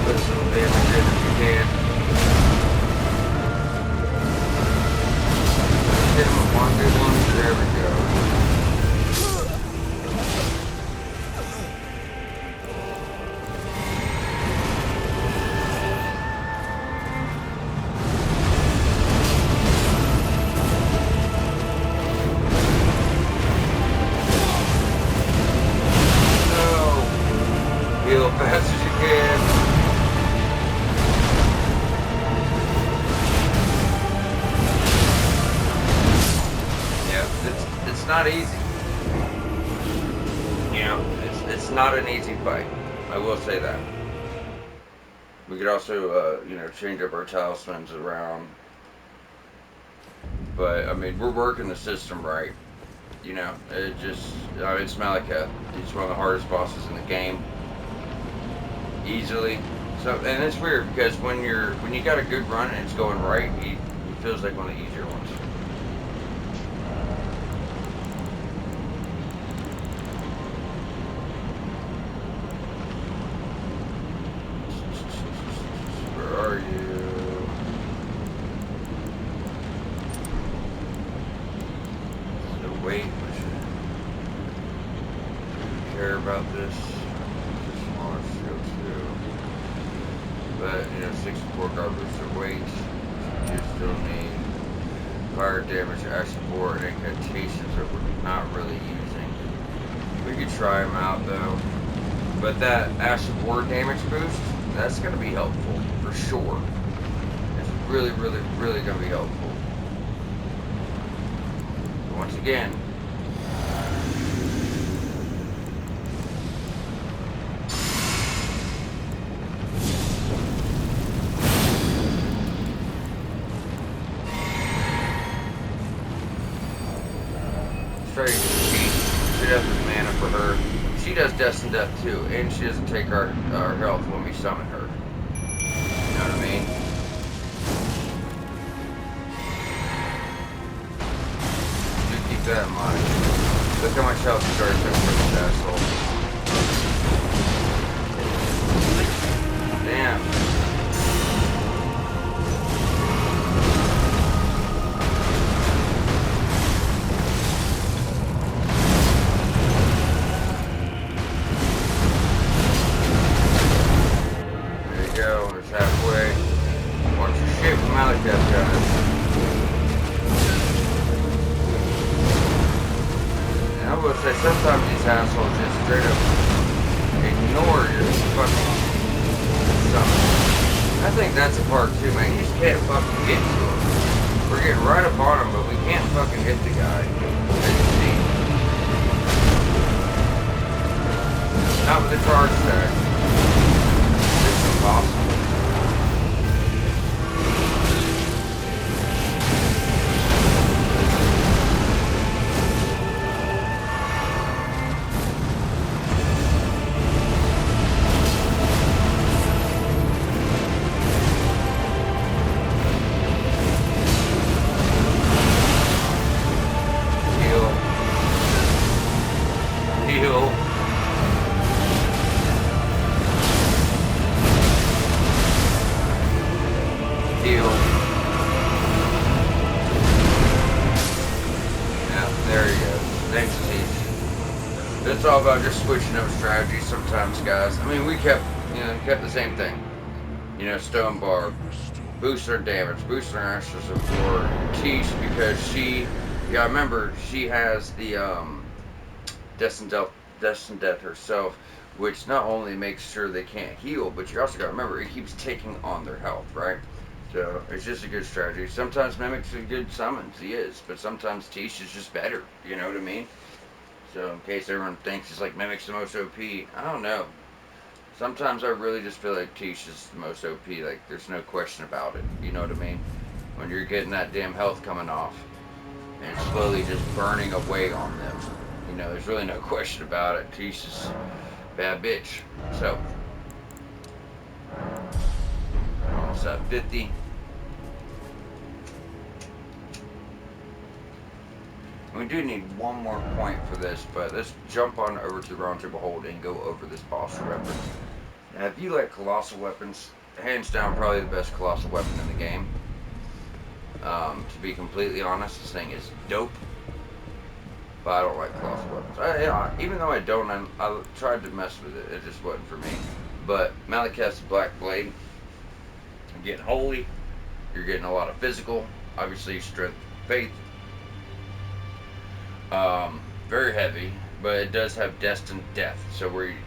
Put some damage in if you can. Hit him with one good one. There we go. Heal as fast as you can. Yeah, it's not easy. You know, it's not an easy fight. I will say that. We could also, you know, change up our talismans around. But I mean, we're working the system right. You know, it just, I mean, it's maliketh. He's one of the hardest bosses in the game. Easily. So, and it's weird because when you got a good run and it's going right, he feels like one of the easier ones. Where are you? So wait, I should care about this. But, you know, 64 garbage of weight. You still need fire damage, action war, and incantations that we're not really using. We could try them out though. But that action war damage boost, that's going to be helpful for sure. It's really, really, really going to be helpful. But once again, she doesn't mana for her. She does Destined Death too, and she doesn't take our health when we summon her. You know what I mean? Do keep that in mind. Look how much health she's already took from this asshole. Damn. Halfway. Watch your shit with maliketh, guys. And I will say, sometimes these assholes just straight up ignore your fucking summon. I think that's a part too, man. You just can't fucking get to him. We're getting right up on him, but we can't fucking hit the guy. As you see. Not with the charge stack. It's impossible. It's all about just switching up strategies sometimes, guys. I mean, we kept the same thing. You know, Stone Bar, boost her damage, boost her ashes of war, Tish, because she, yeah, I remember she has the Destined Death herself, which not only makes sure they can't heal, but you also got to remember it keeps taking on their health, right? So it's just a good strategy. Sometimes Mimic's a good summons, he is, but sometimes Tish is just better. You know what I mean? So in case everyone thinks it's like Mimic's the most OP, I don't know. Sometimes I really just feel like Tish is the most OP. Like there's no question about it. You know what I mean? When you're getting that damn health coming off and it's slowly just burning away on them. You know, there's really no question about it. Tish is a bad bitch. So almost at 50. We do need one more point for this, but let's jump on over to the round table hold and go over this boss. Remember, now if you like colossal weapons, hands down probably the best colossal weapon in the game. To be completely honest, this thing is dope, but I don't like colossal weapons. Even though I don't, I tried to mess with it. It just wasn't for me. But Maliketh's Black Blade, you're getting holy, you're getting a lot of physical, obviously strength, faith. Very heavy, but it does have destined death. So where you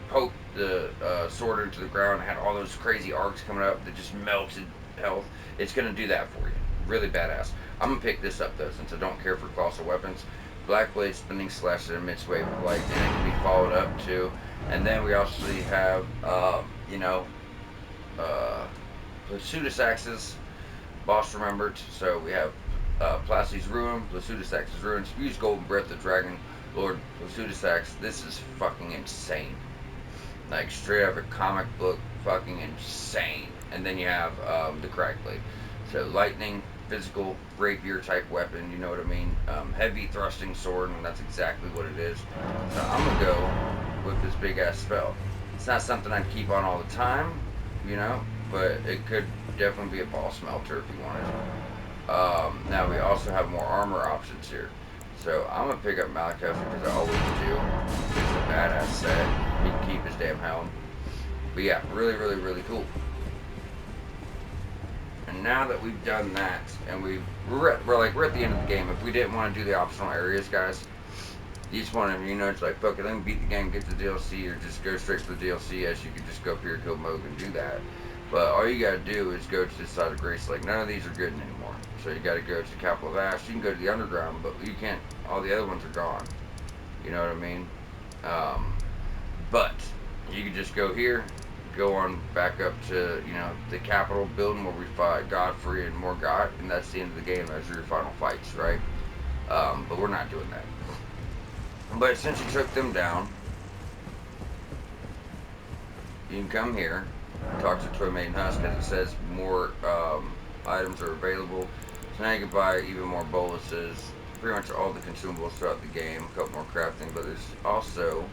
poke the sword into the ground and had all those crazy arcs coming up that just melted health, it's going to do that for you. Really badass. I'm going to pick this up though, since I don't care for colossal weapons. Black Blade spinning slash at a midst wave of light, and it can be followed up too. And then we also have, Placidus Axes, boss remembered. So we have Placi's Ruin, Placidus Axe's Ruin, Spew's Golden Breath, the Dragon Lord Placidus Axe. This is fucking insane. Like straight out of a comic book, fucking insane. And then you have the Crack Blade. So lightning, physical, rapier type weapon, you know what I mean? Heavy thrusting sword, and that's exactly what it is. So I'm gonna go with this big ass spell. It's not something I'd keep on all the time, you know, but it could definitely be a boss melter if you wanted. Now we also have more armor options here. So I'm gonna pick up Maliketh because I always do. It's a badass set. He can keep his damn helm. But yeah, really, really, really cool. And now that we've done that, and we're at the end of the game. If we didn't want to do the optional areas, guys, you just want to, it's like, fuck it, let me beat the game, get the DLC, or just go straight for the DLC, as you can just go up here, kill Moog, and do that. But all you gotta do is go to this side of Grace Lake. None of these are good anymore. So you gotta go to the Capital of Ash. You can go to the Underground, but you can't, all the other ones are gone. You know what I mean? But you can just go here, go on back up to, the Capital building where we fight Godfrey and Morgott, and that's the end of the game. Those are your final fights, right? But we're not doing that. But since you took them down, you can come here, talk to Toy Maiden Husk, because it says more items are available. So now you can buy even more boluses, pretty much all the consumables throughout the game, a couple more crafting, but there's also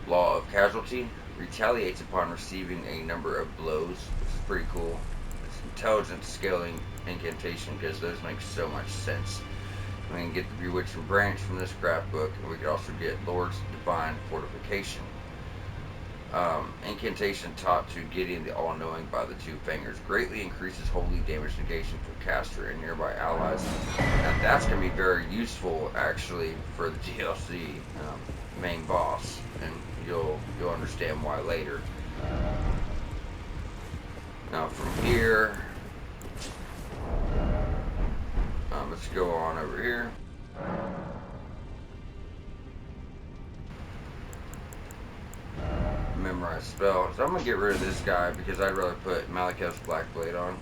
Law of Casualty, retaliates upon receiving a number of blows, which is pretty cool. It's intelligence scaling incantation, because those make so much sense. We can get the Bewitching Branch from this craft book, and we can also get Lord's Divine Fortification. Incantation taught to Gideon the All-Knowing by the Two Fingers greatly increases holy damage negation for caster and nearby allies. Now that's going to be very useful actually for the DLC main boss, and you'll understand why later. Now from here, let's go on over here. Memorize spell. So I'm gonna get rid of this guy because I'd rather put Maliketh's Black Blade on,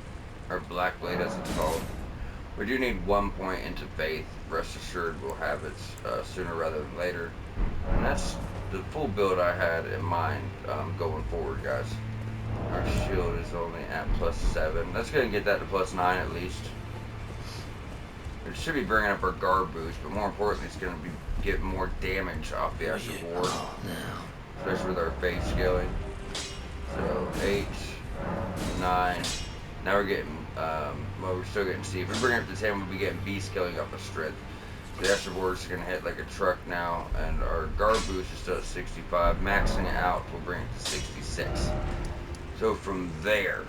or Black Blade as it's called. We do need 1 point into faith. Rest assured we'll have it sooner rather than later. And that's the full build I had in mind going forward, guys. Our shield is only at +7. That's gonna get that to +9 at least. It should be bringing up our guard boost, but more importantly, it's gonna be getting more damage off the actual board. Especially with our faith scaling. So 8, 9. Now we're getting, well, we're still getting C. If we bring it up to 10, we'll be getting B scaling up a strength. So the extra board is going to hit like a truck now, and our guard boost is still at 65. Maxing it out will bring it to 66. So from there,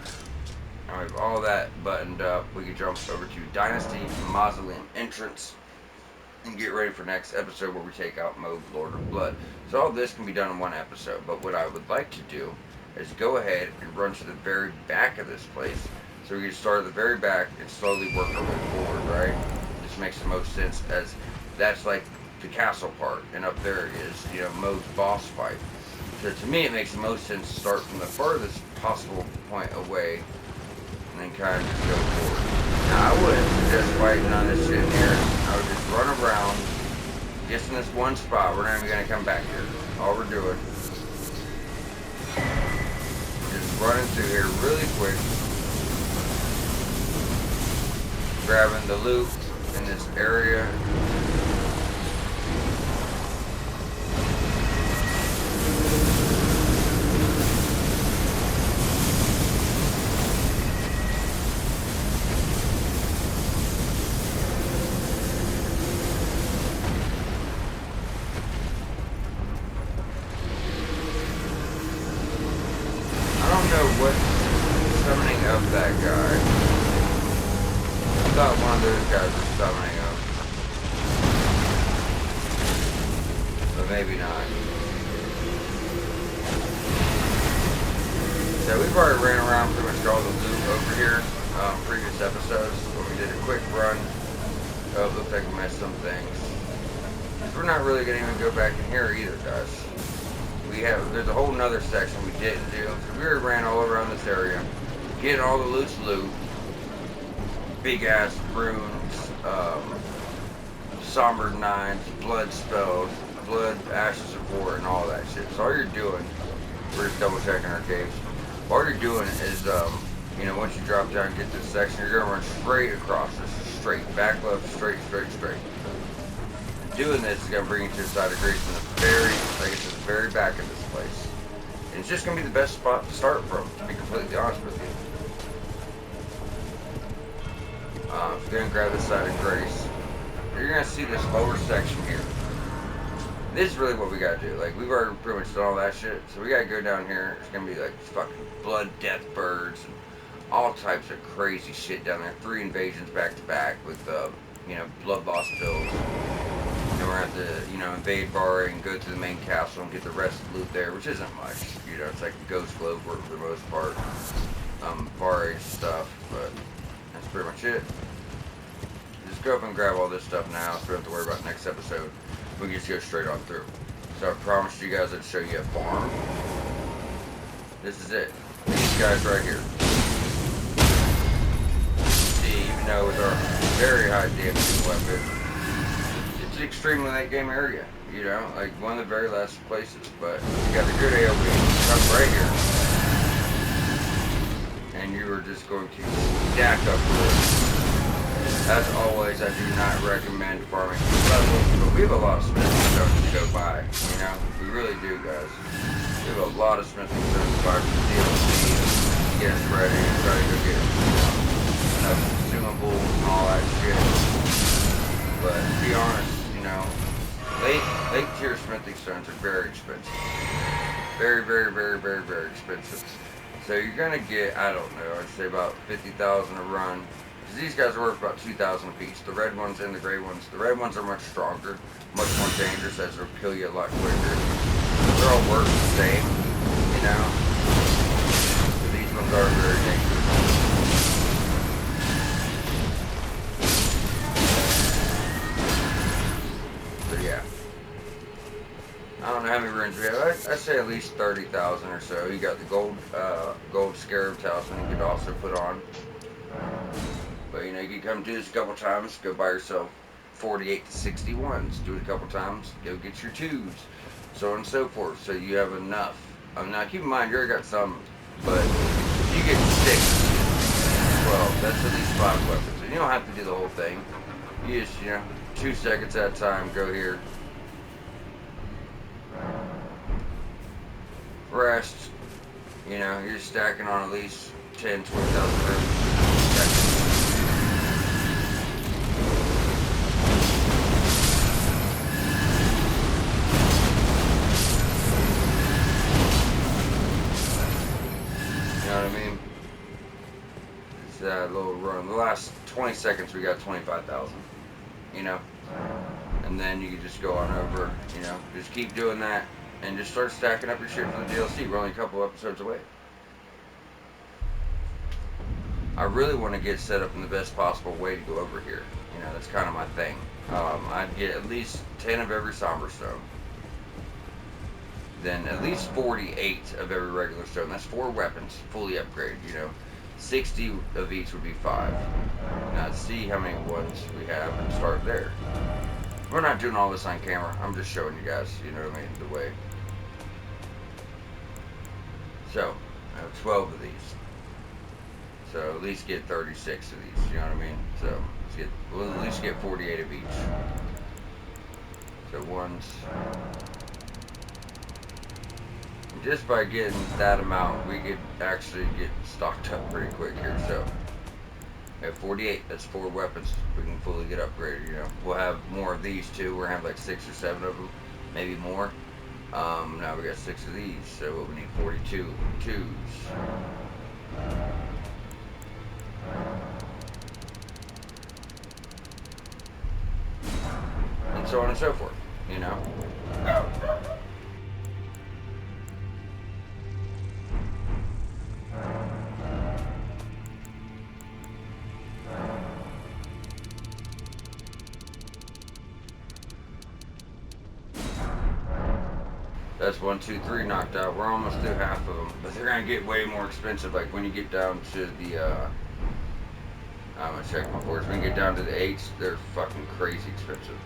and we have all that buttoned up, we can jump over to Dynasty Mausoleum Entrance. and get ready for next episode where we take out Moog, Lord of Blood. So all this can be done in one episode, but what I would like to do is go ahead and run to the very back of this place. So we can start at the very back and slowly work our way forward, right? This makes the most sense, as that's like the castle part, and up there is, Moog's boss fight. So to me, it makes the most sense to start from the farthest possible point away, and then kind of just go forward. Now, I wouldn't suggest fighting on this shit here. I would just run around, just in this one spot. We're not even going to come back here. All we're doing is just running through here really quick, grabbing the loot in this area. What summoning of that guy? I thought one of those guys was summoning him, but maybe not. So we've already ran around pretty much all the loot over here, previous episodes, when we did a quick run. Oh, it looks like we missed some things. We're not really going to even go back in here either, guys. There's a whole nother section we didn't do. So we ran all around this area, getting all the loose loot, big ass runes, somber nines, blood spells, blood, ashes of war, and all that shit. So all you're doing, we're just double checking our caves. All you're doing is, once you drop down and get this section, you're gonna run straight across this, straight, back left, straight. Doing this is going to bring you to the side of Greece in the very back of this place. And it's just going to be the best spot to start from, to be completely honest with you. If you're going to grab this side of Grace, you're going to see this lower section here. This is really what we got to do. Like, we've already pretty much done all that shit, so we got to go down here. It's going to be like fucking blood, death, birds, and all types of crazy shit down there. 3 invasions back to back with, blood loss builds. And we're at the, invade Bar and go to the main castle and get the rest of the loot there, which isn't much. It's like the Ghost Globe for the most part. Bar Age stuff, but that's pretty much it. Just go up and grab all this stuff now, so we don't have to worry about next episode. We can just go straight on through. So I promised you guys I'd show you a farm. This is it. These guys right here. See, even though with our very high damage weapon, it's an extremely late game area, like one of the very last places, but you got a good AoE, come right here, and you are just going to stack up wood. As always, I do not recommend farming levels, but we have a lot of smithing stones to go by, we really do, guys. We have a lot of smithing stones to buy for DLC, to get us ready, and try to go get enough consumables and all that shit. But to be honest, late tier smithing stones are very expensive. Very, very, very, very, very expensive. So you're gonna get, I don't know, I'd say about 50,000 a run. Because these guys are worth about 2,000 a piece. The red ones and the gray ones. The red ones are much stronger, much more dangerous, as they'll kill you a lot quicker. They're all worth the same, But these ones are very dangerous. Yeah. I don't know how many runes we have. I'd say at least 30,000 or so. You got the gold scarab talisman you could also put on. But you can come do this a couple times, go buy yourself 48 to 61s, do it a couple times, go get your 2s, so on and so forth, so you have enough. Now keep in mind, you already got some, but if you get 6, well, that's at least 5 weapons, and you don't have to do the whole thing. You just, 2 seconds at a time, go here. Rest. You're stacking on at least 10, 20,000 runes. You know what I mean? It's that little run. The last 20 seconds we got 25,000. and then you can just go on over, you know, just keep doing that, and just start stacking up your shit for the DLC. We're only a couple episodes away. I really want to get set up in the best possible way to go over here. You know, that's kind of my thing. I'd get at least 10 of every somber stone. Then at least 48 of every regular stone. That's 4 weapons, fully upgraded, you know. 60 of each would be 5. Now let's see how many ones we have and start there. We're not doing all this on camera. I'm just showing you guys, you know what I mean, the way. So, I have 12 of these. So at least get 36 of these, you know what I mean? So we'll at least get 48 of each. So ones. And just by getting that amount, we could actually get stocked up pretty quick here. So at 48, that's 4 weapons. We can fully get upgraded, you know. We'll have more of these too. We're gonna have like 6 or 7 of them, maybe more. Now we got 6 of these, so we need 42 twos. And so on and so forth, you know. That's 1, 2, 3 knocked out. We're almost through half of them, but they're gonna get way more expensive. Like when you get down to the, I'm gonna check my boards. When you get down to the 8s, they're fucking crazy expensive.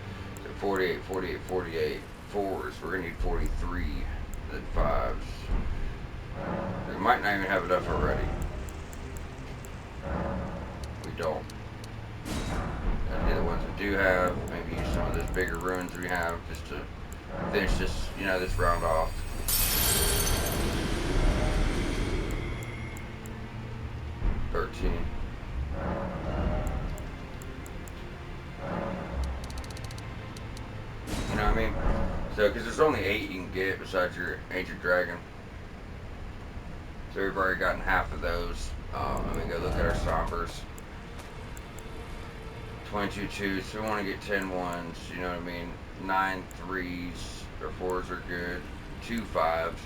So 48, 48, 48, 4s. We're gonna need 43, then 5s. We might not even have enough already. We don't. That'd be the ones we do have. Maybe use some of those bigger ruins we have just to finish this, you know, this round off. $13. You know what I mean? So, because there's only 8 you can get besides your ancient dragon. So we've already gotten half of those. Let me go look at our sombers. 22 twos, so we want to get 10 ones, you know what I mean? 9 threes, or 4s are good. 2 5s,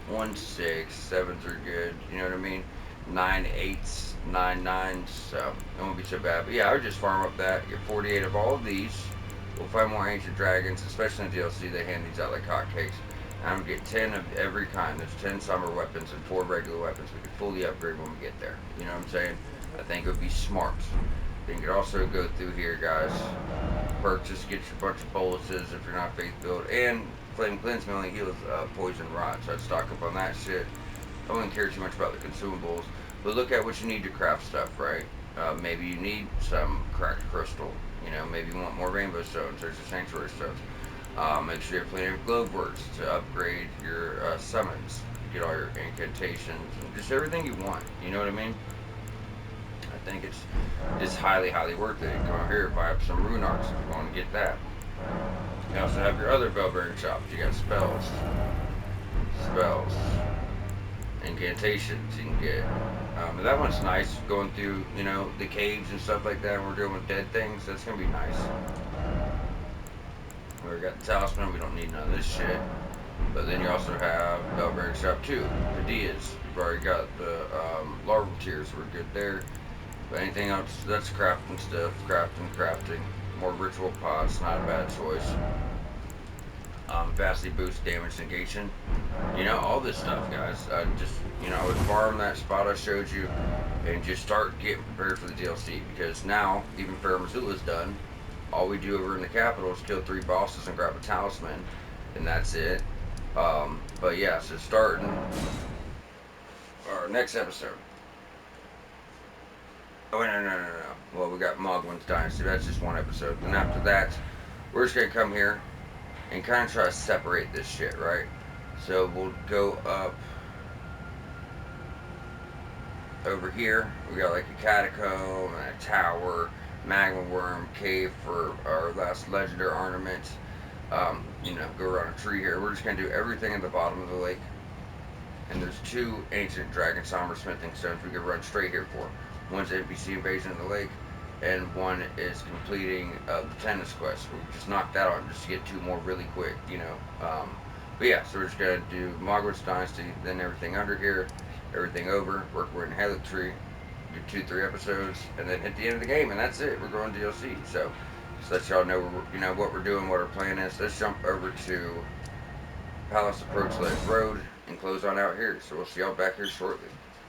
1 6, 7s are good, you know what I mean? 9 8s, 9 9s, so it won't be so bad. But yeah, I would just farm up that, get 48 of all of these. We'll find more ancient dragons, especially in DLC. They hand these out like hotcakes. And I'm gonna get 10 of every kind. There's 10 summer weapons and 4 regular weapons. We can fully upgrade when we get there. You know what I'm saying? I think it would be smart. Then you could also go through here, guys. Purchase, get your bunch of boluses if you're not faith build. And Flame Cleanse only heals poison rot, so I'd stock up on that shit. I wouldn't care too much about the consumables. But look at what you need to craft stuff, right? Maybe you need some cracked crystal. You know, maybe you want more rainbow stones. There's the sanctuary stones. Make sure you have plenty of globe words to upgrade your summons. Get all your incantations and just everything you want. You know what I mean? I think it's just highly, highly worth it. You can come out here and buy up some rune arcs if you want to get that. You also have your other bell-bearing shops. You got spells, incantations you can get. And that one's nice, going through, you know, the caves and stuff like that. And we're dealing with dead things. That's gonna be nice. We got the talisman. We don't need none of this shit. But then you also have bell-bearing shop 2, the Dias. You've already got the larval tiers. We're good there. But anything else, that's crafting stuff, crafting. More ritual pots, not a bad choice. Vastly boost damage negation. You know, all this stuff, guys. I would farm that spot I showed you and just start getting prepared for the DLC. Because now, even Fair Missoula's done. All we do over in the capital is kill 3 bosses and grab a talisman. And that's it. But yeah, so starting our next episode. Oh, no. Well, we got Mogwin's Dynasty. That's just one episode. And after that, we're just going to come here and kind of try to separate this shit, right? So we'll go up over here. We got like a catacomb and a tower, magma worm, cave for our last legendary ornament. Go around a tree here. We're just going to do everything at the bottom of the lake. And there's 2 ancient dragon somber smithing stones we can run straight here for. One's NPC invasion of the lake, and one is completing the tennis quest. We just knocked that on just to get 2 more really quick, you know. But yeah, so we're just gonna do Margaret's Dynasty, then everything under here, everything over, work we're in Heather Tree, do 2-3 episodes, and then hit the end of the game, and that's it. We're going DLC. So just let y'all know, you know, what we're doing, what our plan is. Let's jump over to Palace Approach Ledge Road and close on out here. So we'll see y'all back here shortly.